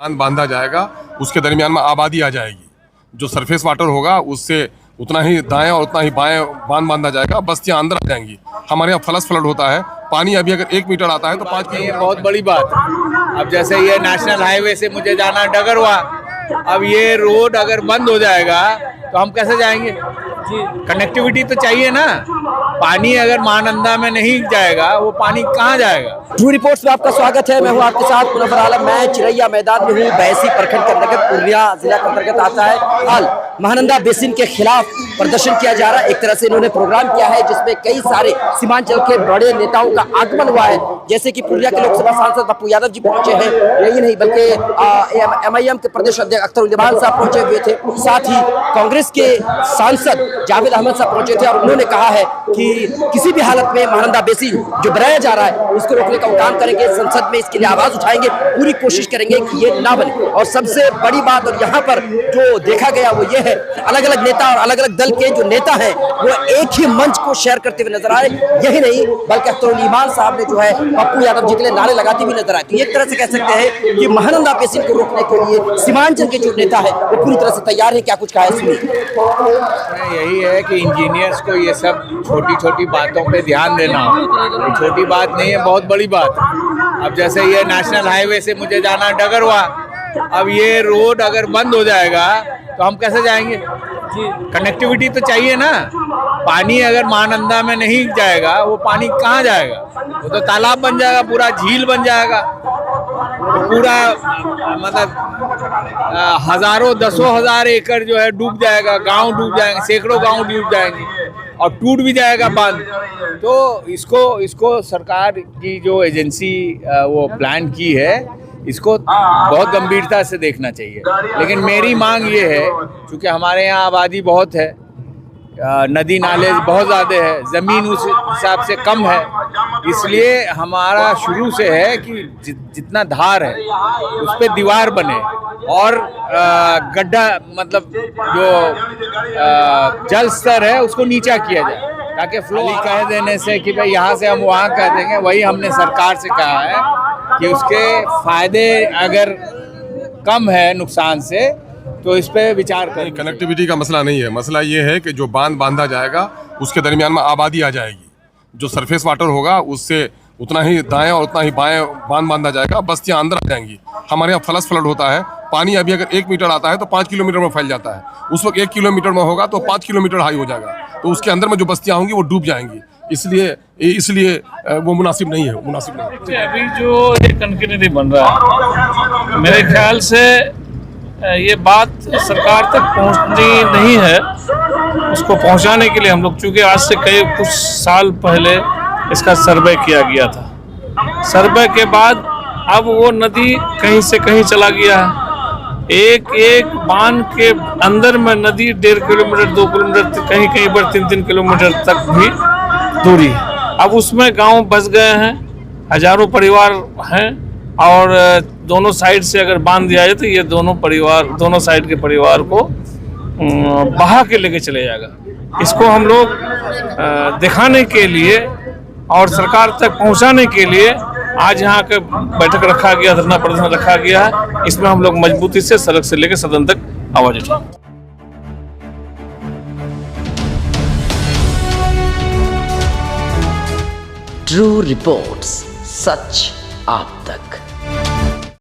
बांध बांधा जाएगा, उसके दरमियान में आबादी आ जाएगी। जो सरफेस वाटर होगा उससे उतना ही दाएं और उतना ही बाएं बांध बांधा जाएगा, बस्तियां अंदर आ जाएंगी। हमारे यहाँ फ्लश फ्लड होता है, पानी अभी अगर 1 मीटर आता है तो 5 ये किलोमीटर। बहुत बड़ी बात है। अब जैसे ये नेशनल हाईवे से मुझे जाना डगरवा, अब ये रोड अगर बंद हो जाएगा तो हम कैसे जाएंगे? कनेक्टिविटी तो चाहिए ना। पानी अगर महानंदा में नहीं जाएगा, वो पानी कहाँ जाएगा? ट्रू रिपोर्ट्स में आपका स्वागत है। मैं हूं आपके साथ मुनव्वर आलम। मैं चिरैया मैदान में हूं। बैसी प्रखंड के अंतर्गत पूर्णिया जिला के अंतर्गत आता है। हाल महानंदा बेसिन के खिलाफ प्रदर्शन किया जा रहा है। एक तरह से इन्होंने प्रोग्राम किया है जिसमें कई सारे सीमांचल के बड़े नेताओं का आगमन हुआ है, जैसे कि पूर्णिया के लोकसभा सांसद पप्पू यादव जी पहुंचे हैं। यही नहीं बल्कि MIM के प्रदेश अध्यक्ष अख्तरुद्दीन साहब पहुंचे हुए थे। साथ ही कांग्रेस के सांसद जावेद अहमद साहब पहुंचे थे और उन्होंने कहा है कि किसी भी हालत में महानंदा बेसिन जो बनाया जा रहा है उसको रोकने का काम करेंगे, संसद में इसके लिए आवाज उठाएंगे, पूरी कोशिश करेंगे कि ये ना बने। और सबसे बड़ी बात और यहाँ पर जो देखा गया वो ये है, अलग अलग नेता और अलग अलग दल के जो नेता हैं वो एक ही मंच को शेयर करते हुए नजर आए। यही नहीं बल्कि अख्तरुद्दीन साहब ने जो है पप्पू यादव जी के लिए नारे लगाते हुए नजर आए। तो एक तरह से कह सकते हैं कि महानंदा बेसिन को रोकने के लिए सीमांचल के जो नेता है वो पूरी तरह से तैयार है। क्या कुछ कहा है सुनिए। यही है कि इंजीनियर्स को ये सब छोटी छोटी बातों पे ध्यान देना हो। छोटी बात नहीं है, बहुत बड़ी बात है। अब जैसे ये नेशनल हाईवे से मुझे जाना डगरवा, अब ये रोड अगर बंद हो जाएगा तो हम कैसे जाएंगे? कनेक्टिविटी तो चाहिए ना। पानी अगर महानंदा में नहीं जाएगा, वो पानी कहाँ जाएगा? वो तो तालाब बन जाएगा, पूरा झील बन जाएगा, तो पूरा मतलब हजारों दसों हजार एकड़ जो है डूब जाएगा, गांव डूब जाएंगे, सैकड़ों गांव डूब जाएंगे और टूट भी जाएगा बांध। तो इसको सरकार की जो एजेंसी वो प्लान की है, इसको बहुत गंभीरता से देखना चाहिए। लेकिन मेरी मांग ये है, क्योंकि हमारे यहाँ आबादी बहुत है, नदी नाले बहुत ज़्यादा है, ज़मीन उस हिसाब से कम है, इसलिए हमारा शुरू से है कि जितना धार है उस पर दीवार बने और गड्ढा मतलब जो जल स्तर है उसको नीचा किया जाए, ताकि फ्लो कह देने से कि भाई यहाँ से हम वहाँ कह देंगे, वही हमने सरकार से कहा है कि उसके फायदे अगर कम है नुकसान से तो इस पे विचार करें। कनेक्टिविटी का मसला नहीं है, मसला ये है कि जो बांध बांधा जाएगा उसके दरमियान में आबादी आ जाएगी। जो सरफेस वाटर होगा उससे उतना ही दाएं और उतना ही बाएं बांध बांधा जाएगा, बस्तियां अंदर आ जाएंगी। हमारे यहाँ फ्लश फ्लड होता है, पानी अभी अगर 1 मीटर आता है तो 5 किलोमीटर में फैल जाता है। उस वक्त 1 किलोमीटर में होगा तो 5 किलोमीटर हाई हो जाएगा, तो उसके अंदर में जो बस्तियां होंगी वो डूब जाएंगी। इसलिए वो मुनासिब नहीं है। अभी जो ये कनेक्टिविटी बन रहा है, मेरे ख्याल से ये बात सरकार तक पहुंचनी नहीं है। उसको पहुंचाने के लिए हम लोग, चूँकि आज से कुछ साल पहले इसका सर्वे किया गया था, सर्वे के बाद अब वो नदी कहीं से कहीं चला गया है। एक बांध के अंदर में नदी 1.5 किलोमीटर 2 किलोमीटर कहीं कहीं पर 3 किलोमीटर तक भी दूरी है। अब उसमें गांव बस गए हैं, हजारों परिवार हैं और दोनों साइड से अगर बांध दिया जाए तो ये दोनों साइड के परिवार को बहा के लेके चले जाएगा। इसको हम लोग दिखाने के लिए और सरकार तक पहुंचाने के लिए आज यहाँ के बैठक रखा गया, धरना प्रदर्शन रखा गया है। इसमें हम लोग मजबूती से सड़क से लेकर सदन तक आवाज उठाएंगे। ट्रू रिपोर्ट्स, सच आप तक।